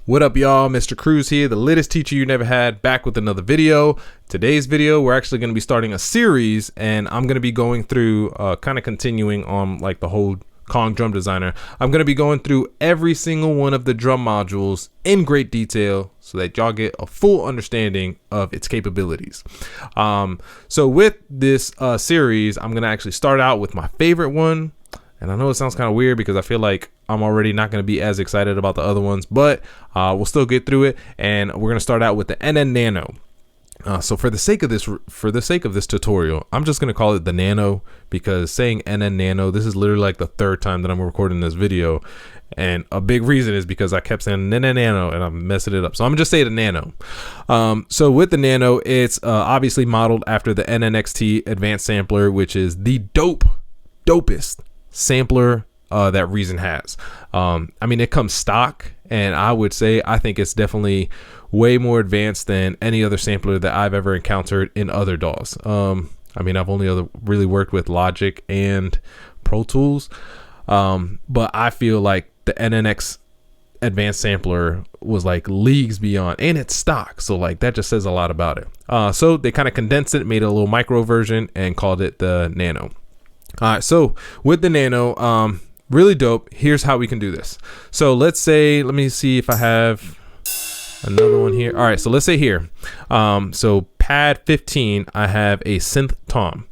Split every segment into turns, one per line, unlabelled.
What up, y'all? Mr. Cruz here, the latest teacher you never had, back with another video. Today's video, we're actually going to be starting a series, and I'm going to be going through, kind of continuing on like the whole Kong drum designer. I'm going to be going through every single one of the drum modules in great detail so that y'all get a full understanding of its capabilities. So with this series, I'm going to actually start out with my favorite one. And I know it sounds kind of weird because I feel like I'm already not going to be as excited about the other ones, but we'll still get through it. And we're going to start out with the NN-Nano. So for the sake of this tutorial, I'm just going to call it the Nano, because saying NN-Nano, this is literally like the third time that I'm recording this video. And a big reason is because I kept saying NN-Nano and I'm messing it up. So I'm gonna just say the Nano. So with the Nano, it's obviously modeled after the NN-XT advanced sampler, which is the dopest sampler that Reason has. I mean, it comes stock, and I think it's definitely way more advanced than any other sampler that I've ever encountered in other DAWs. I mean, I've only really worked with Logic and Pro Tools, but I feel like the NNX advanced sampler was like leagues beyond, and it's stock, so like that just says a lot about it. So they kind of condensed it, made a little micro version, and called it the Nano. All right, so with the Nano, really dope. Here's how we can do this. So let me see if I have another one here. All right, so let's say here, so pad 15, I have a synth tom.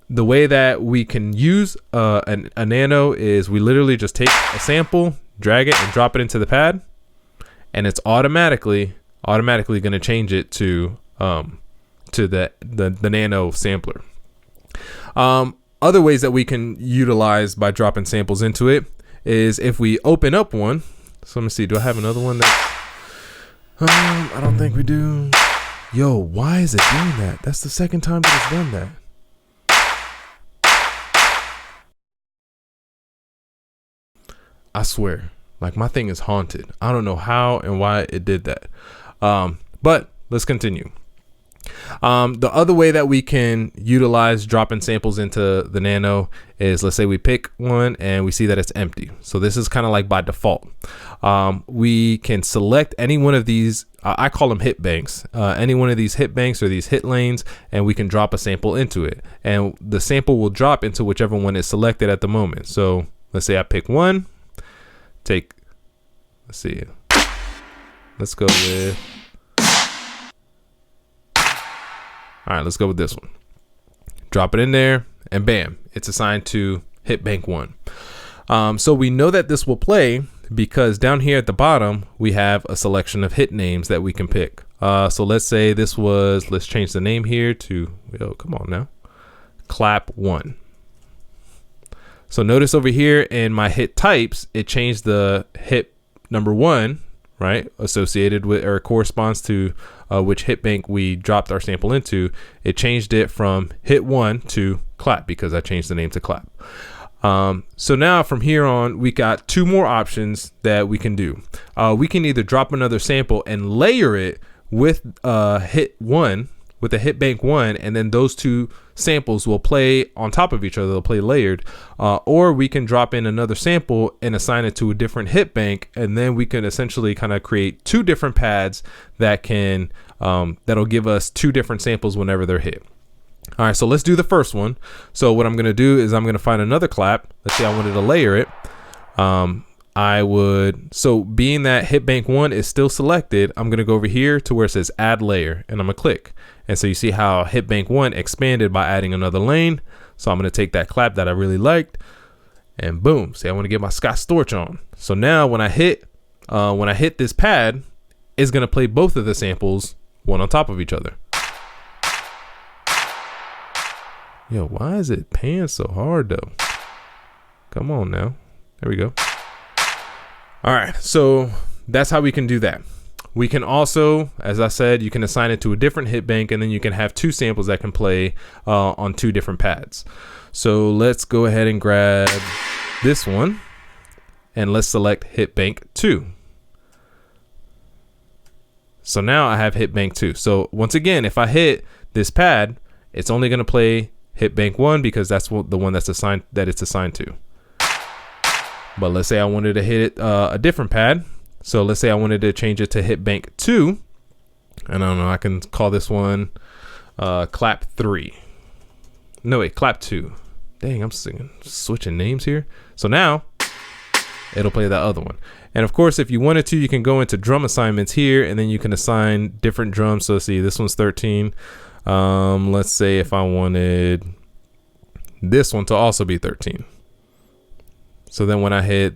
The way that we can use a Nano is we literally just take a sample, drag it, and drop it into the pad, and it's automatically going to change it to the Nano sampler. Other ways that we can utilize by dropping samples into it is if we open up one. So let me see, do I have another one that I don't think we do. Yo, why is it doing that? That's the second time that it's done that. I swear, like my thing is haunted. I don't know how and why it did that. But let's continue. The other way that we can utilize dropping samples into the Nano is, let's say we pick one and we see that it's empty. So this is kind of like by default. We can select any one of these, I call them hit banks, any one of these hit banks or these hit lanes, and we can drop a sample into it. And the sample will drop into whichever one is selected at the moment. So let's say I pick one, let's go with, all right, let's go with this one. Drop it in there, and bam, it's assigned to hit bank 1. So we know that this will play because down here at the bottom, we have a selection of hit names that we can pick. So let's say let's change the name here to, come on now, clap 1. So notice over here in my hit types, it changed the hit number 1, right, associated with or corresponds to which hit bank we dropped our sample into. It changed it from hit 1 to clap because I changed the name to clap. So now from here on, we got two more options that we can do. We can either drop another sample and layer it with hit 1, with a hit bank 1, and then those two samples will play on top of each other. They'll play layered, or we can drop in another sample and assign it to a different hit bank, and then we can essentially kind of create two different pads that can that'll give us two different samples whenever they're hit. All right, so let's do the first one. So what I'm going to do is I'm going to find another clap. Let's say I wanted to layer it. So being that hit bank 1 is still selected, I'm going to go over here to where it says add layer, and I'm going to click. And so you see how hit bank 1 expanded by adding another lane. So I'm going to take that clap that I really liked, and boom, say I want to get my Scott Storch on. So now when I hit this pad, it's going to play both of the samples one on top of each other. Yo, why is it paying so hard though? Come on now. There we go. All right, so that's how we can do that. We can also, as I said, you can assign it to a different hit bank, and then you can have two samples that can play on two different pads. So let's go ahead and grab this one, and let's select hit bank 2. So now I have hit bank 2. So once again, if I hit this pad, it's only going to play hit bank 1 because that's the one that's it's assigned to. But let's say I wanted to hit it a different pad. So let's say I wanted to change it to hit bank 2. And I don't know, I can call this one clap 3. No, wait, clap 2. Dang, I'm switching names here. So now it'll play that other one. And of course, if you wanted to, you can go into drum assignments here, and then you can assign different drums. So let's see, this one's 13. Let's say if I wanted this one to also be 13. So then when I hit,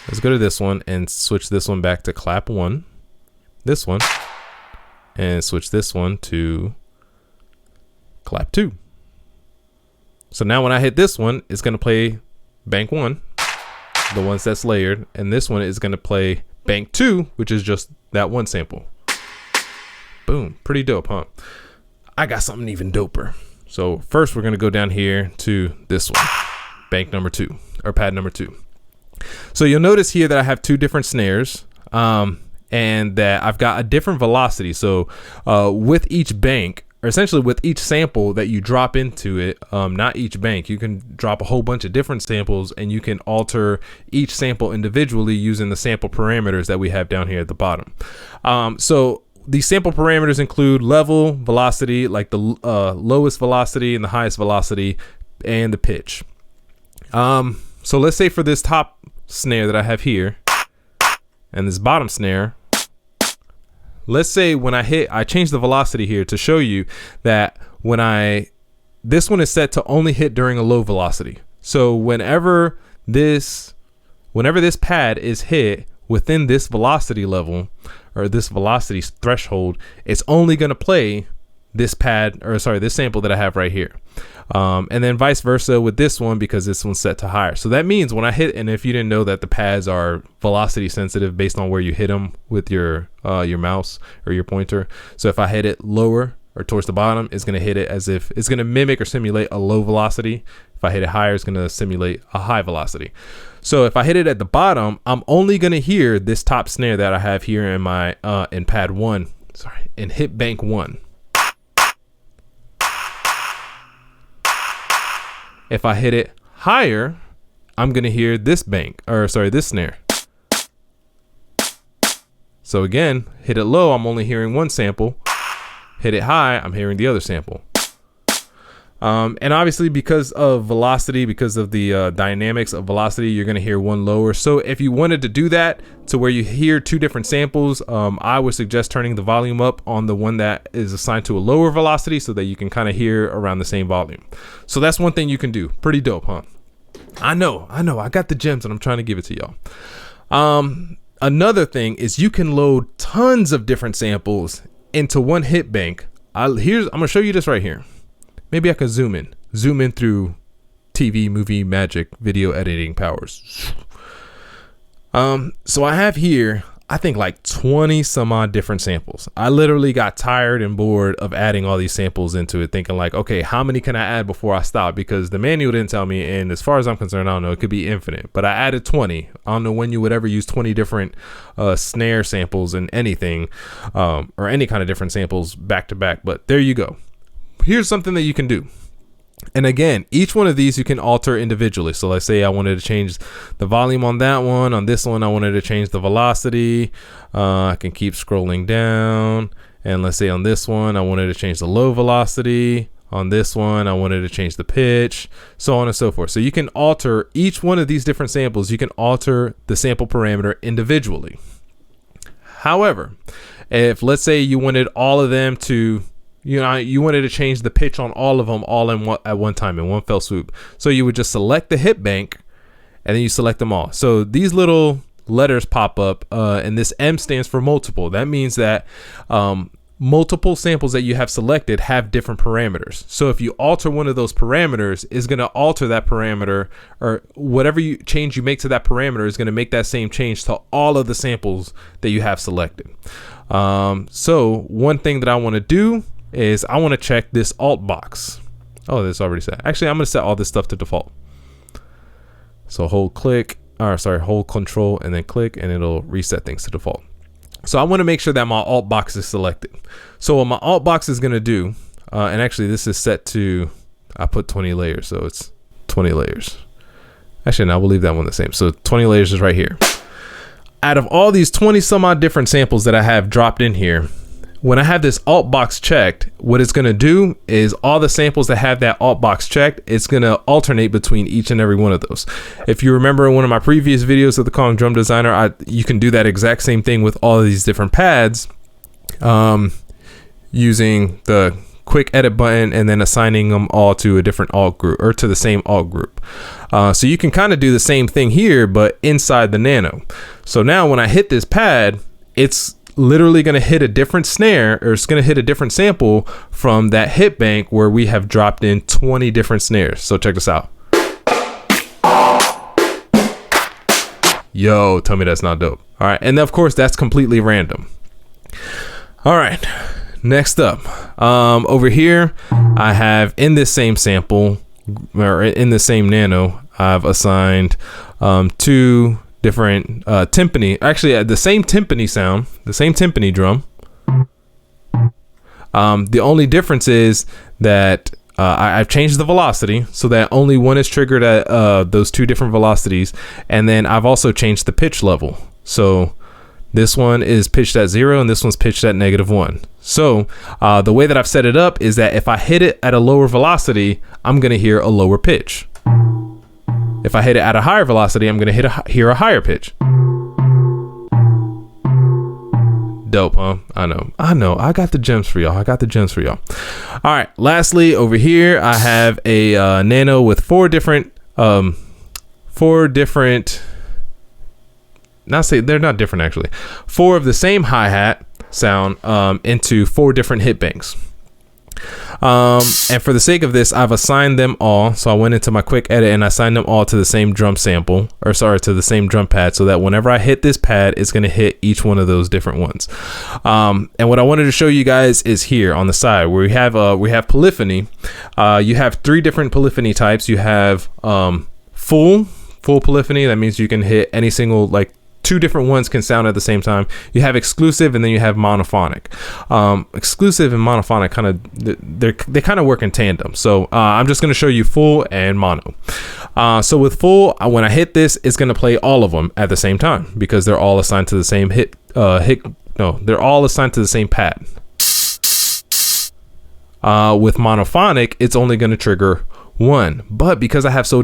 let's go to this one and switch this one back to clap 1, this one, and switch this one to clap 2. So now when I hit this one, it's going to play bank 1, the ones that's layered, and this one is going to play bank 2, which is just that one sample. Boom, pretty dope, huh? I got something even doper. So first we're going to go down here to this one, bank number 2, or pad number 2. So you'll notice here that I have 2 different snares, and that I've got a different velocity. So with each bank, or essentially with each sample that you drop into it, not each bank, you can drop a whole bunch of different samples, and you can alter each sample individually using the sample parameters that we have down here at the bottom. So these sample parameters include level, velocity, like the lowest velocity and the highest velocity, and the pitch. So let's say for this top snare that I have here and this bottom snare, let's say when I change the velocity here to show you that this one is set to only hit during a low velocity. So whenever this pad is hit within this velocity level, or this velocity threshold, it's only going to play this this sample that I have right here. And then vice versa with this one, because this one's set to higher. So that means when I hit, and if you didn't know that the pads are velocity sensitive based on where you hit them with your mouse or your pointer. So if I hit it lower or towards the bottom, it's going to hit it as if it's going to mimic or simulate a low velocity. If I hit it higher, it's going to simulate a high velocity. So if I hit it at the bottom, I'm only going to hear this top snare that I have here in my in pad 1, in hit bank 1. If I hit it higher, I'm going to hear this this snare. So again, hit it low, I'm only hearing one sample. Hit it high, I'm hearing the other sample. And obviously because of velocity, because of the dynamics of velocity, you're going to hear one lower. So if you wanted to do that to where you hear 2 different samples, I would suggest turning the volume up on the one that is assigned to a lower velocity so that you can kind of hear around the same volume. So that's one thing you can do. Pretty dope, huh? I know. I got the gems and I'm trying to give it to y'all. Another thing is you can load tons of different samples into one hit bank. I'm going to show you this right here. Maybe I could zoom in through TV, movie, magic, video editing powers. So I have here, I think like 20 some odd different samples. I literally got tired and bored of adding all these samples into it, thinking like, okay, how many can I add before I stop? Because the manual didn't tell me, and as far as I'm concerned, I don't know, it could be infinite, but I added 20. I don't know when you would ever use 20 different snare samples in anything, or any kind of different samples back to back, but there you go. Here's something that you can do. And again, each one of these you can alter individually. So let's say I wanted to change the volume on that one. On this one, I wanted to change the velocity. I can keep scrolling down. And let's say on this one, I wanted to change the low velocity. On this one, I wanted to change the pitch, so on and so forth. So you can alter each one of these different samples. You can alter the sample parameter individually. However, if let's say you wanted all of them to, you wanted to change the pitch on all of them at one time in one fell swoop. So you would just select the hit bank and then you select them all. So these little letters pop up and this M stands for multiple. That means that multiple samples that you have selected have different parameters. So if you alter one of those parameters, is going to alter that parameter, or whatever change you make to that parameter is going to make that same change to all of the samples that you have selected. So one thing that I want to do is I want to check this alt box. Oh, this already set. Actually, I'm going to set all this stuff to default. So hold control and then click, and it'll reset things to default. So I want to make sure that my alt box is selected. So what my alt box is going to do, and actually this is set to, I put 20 layers, so it's 20 layers. Actually, no, we'll leave that one the same. So 20 layers is right here. out of all these 20 some odd different samples that I have dropped in here, when I have this alt box checked, what it's going to do is all the samples that have that alt box checked, it's going to alternate between each and every one of those. If you remember one of my previous videos of the Kong Drum Designer, you can do that exact same thing with all of these different pads, using the quick edit button and then assigning them all to a different alt group or to the same alt group. So you can kind of do the same thing here, but inside the Nano. So now when I hit this pad, it's literally going to hit a different snare, or it's going to hit a different sample from that hit bank where we have dropped in 20 different snares. So check this out. Yo, tell me that's not dope. All right. And of course that's completely random. All right. Next up, over here, I have in this same sample, or in the same Nano, I've assigned 2 different timpani, actually the same timpani sound, the same timpani drum. The only difference is that I've changed the velocity so that only one is triggered at those 2 different velocities, and then I've also changed the pitch level. So this one is pitched at 0 and this one's pitched at -1. So the way that I've set it up is that if I hit it at a lower velocity, I'm gonna hear a lower pitch. If I hit it at a higher velocity, I'm gonna hear a higher pitch. Dope, huh? I know. I got the gems for y'all. All right. Lastly, over here, I have a Nano with 4 different, they're not different actually. 4 of the same hi-hat sound into 4 different hit banks. And for the sake of this, I've assigned them all. So I went into my quick edit and I assigned them all to the same drum sample, or sorry, to the same drum pad, so that whenever I hit this pad, it's going to hit each one of those different ones. And what I wanted to show you guys is here on the side where we have polyphony. You have 3 different polyphony types. You have full polyphony. That means you can hit any single, like 2 different ones can sound at the same time. You have exclusive, and then you have monophonic. Exclusive and monophonic they kind of work in tandem. So I'm just going to show you full and mono. So with full, when I hit this, it's going to play all of them at the same time because they're all assigned to the same they're all assigned to the same pad. With monophonic, it's only going to trigger 1, but because I have so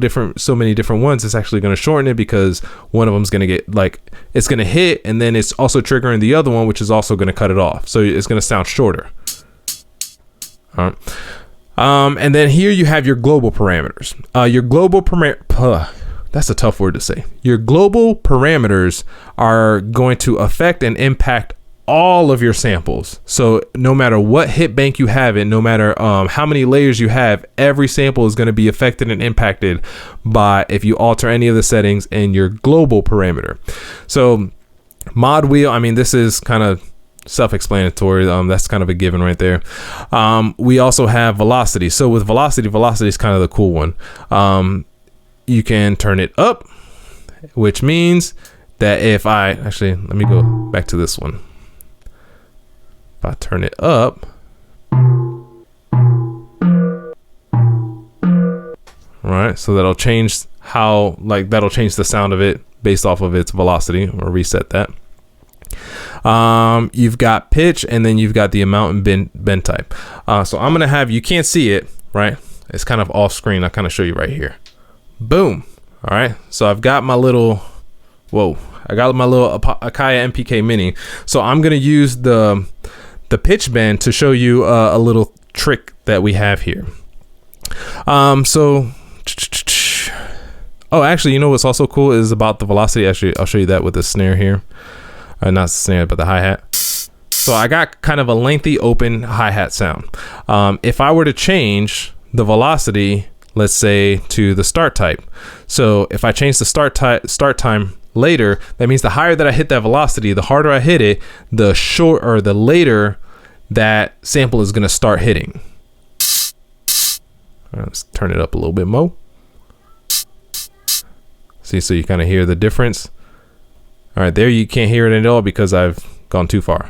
many different ones, it's actually going to shorten it because one of them is going to get it's going to hit, and then it's also triggering the other one, which is also going to cut it off. So it's going to sound shorter. All right. And then here you have your global parameters. Your global that's a tough word to say. Your global parameters are going to affect and impact all of your samples. So no matter what hit bank you have in, no matter how many layers you have, every sample is going to be affected and impacted by if you alter any of the settings in your global parameter. So mod wheel, I mean, this is kind of self-explanatory. That's kind of a given right there. We also have velocity. So with velocity is kind of the cool one. You can turn it up, which means that if let me go back to this one. If I turn it up, right, so that'll change that'll change the sound of it based off of its velocity, or reset that. You've got pitch, and then you've got the amount and bend type. So I'm gonna have, you can't see it, right? It's kind of off screen. I'll kind of show you right here. Boom. All right. So I've got my little, I got my little Akaya MPK Mini. So I'm gonna use the pitch bend to show you a little trick that we have here. Actually, you know what's also cool is about the velocity. Actually, I'll show you that with the snare here. Not the snare, but the hi-hat. So I got kind of a lengthy open hi-hat sound. If I were to change the velocity, let's say to the start type. So if I change the start time later, that means the higher that I hit that velocity, the harder I hit it, the later that sample is going to start hitting. All right, let's turn it up a little bit more. See, so you kind of hear the difference. All right, there you can't hear it at all because I've gone too far.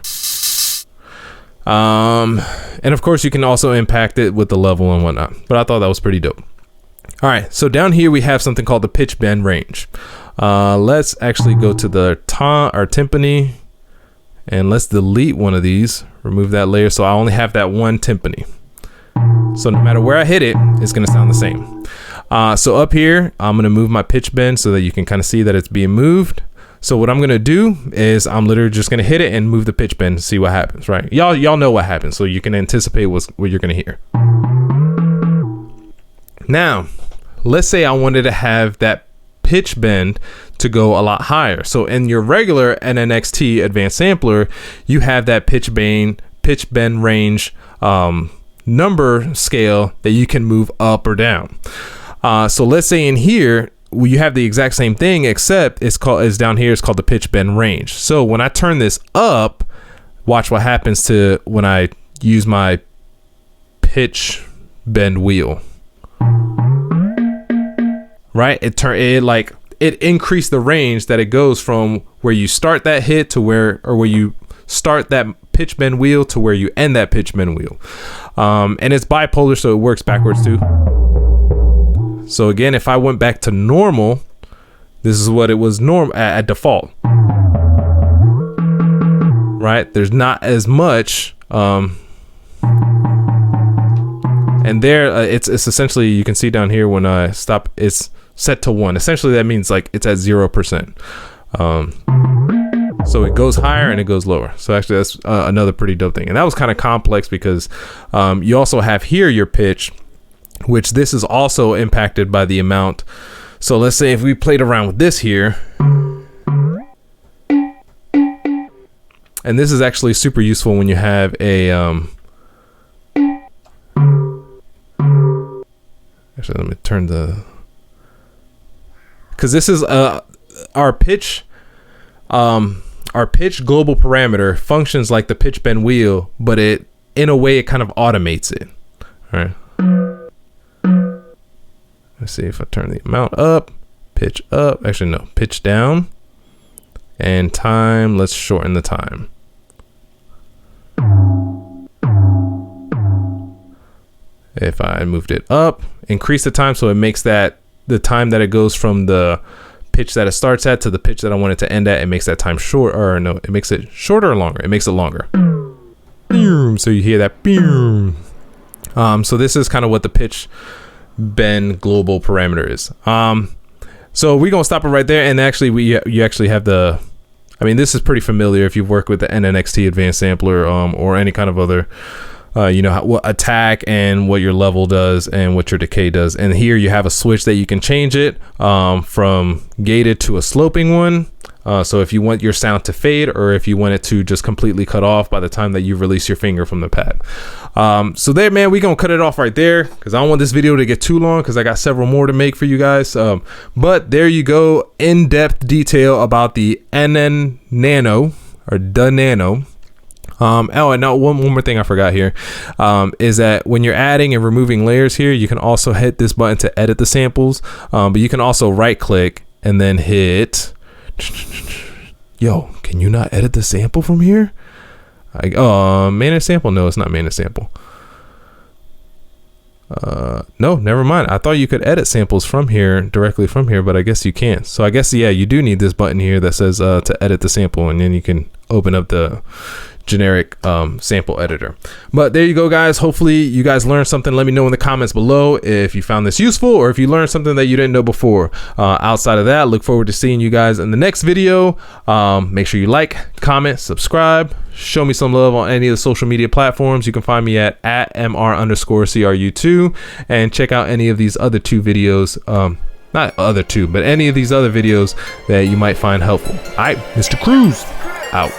And of course you can also impact it with the level and whatnot, but I thought that was pretty dope. All right, so down here we have something called the pitch bend range. Let's actually go to the timpani, and let's delete one of these, remove that layer, so I only have that one timpani. So no matter where I hit it, it's gonna sound the same. So up here, I'm gonna move my pitch bend so that you can kind of see that it's being moved. So what I'm gonna do is I'm literally just gonna hit it and move the pitch bend and see what happens, right? Y'all know what happens, so you can anticipate what you're gonna hear. Now, let's say I wanted to have that pitch bend to go a lot higher. So in your regular NN-XT advanced sampler, you have that pitch bend range number scale that you can move up or down. So let's say in here, you have the exact same thing, except it's down here, it's called the pitch bend range. So when I turn this up, watch what happens to when I use my pitch bend wheel. Right? It increased the range that it goes from where you start that hit to where you start that pitch bend wheel to where you end that pitch bend wheel. And it's bipolar, so it works backwards too. So again, if I went back to normal, this is what it was at default. Right? There's not as much. And there, it's essentially, you can see down here when I stop, it's set to 1. Essentially, that means like it's at 0%. So it goes higher and it goes lower. So actually, that's another pretty dope thing. And that was kind of complex because you also have here your pitch, which this is also impacted by the amount. So let's say if we played around with this here, and this is actually super useful when you have a actually, let me turn because this is our pitch global parameter functions like the pitch bend wheel, but in a way it kind of automates it. All right. Let's see if I turn the amount up, pitch up, actually no, pitch down, and time, let's shorten the time. If I moved it up, increase the time, so it makes that the time that it goes from the pitch that it starts at to the pitch that I want it to end at, it makes that time short, or no, it makes it shorter or longer. It makes it longer. So you hear that. So this is kind of what the pitch bend global parameter is. So we're gonna stop it right there, and actually you actually have this is pretty familiar if you've worked with the NN-XT advanced sampler or any kind of other what attack and what your level does and what your decay does. And here you have a switch that you can change it from gated to a sloping one. So if you want your sound to fade, or if you want it to just completely cut off by the time that you release your finger from the pad. So there, man, we're gonna cut it off right there because I don't want this video to get too long because I got several more to make for you guys. But there you go, in-depth detail about the NN-Nano or the Nano. Oh, and now one more thing I forgot here is that when you're adding and removing layers here, you can also hit this button to edit the samples, but you can also right click and then hit, yo, can you not edit the sample from here? Manage sample? No, it's not manage sample. No, never mind. I thought you could edit samples from here, directly from here, but I guess you can't. So I guess, yeah, you do need this button here that says to edit the sample, and then you can open up the generic sample editor. But there you go, guys. Hopefully you guys learned something. Let me know in the comments below if you found this useful or if you learned something that you didn't know before. Outside of that, look forward to seeing you guys in the next video. Make sure you like, comment, subscribe, show me some love on any of the social media platforms. You can find me at @mr_cru2, and check out any of these other two videos. Not other two, but any of these other videos that you might find helpful. All right, Mr. Cruz out.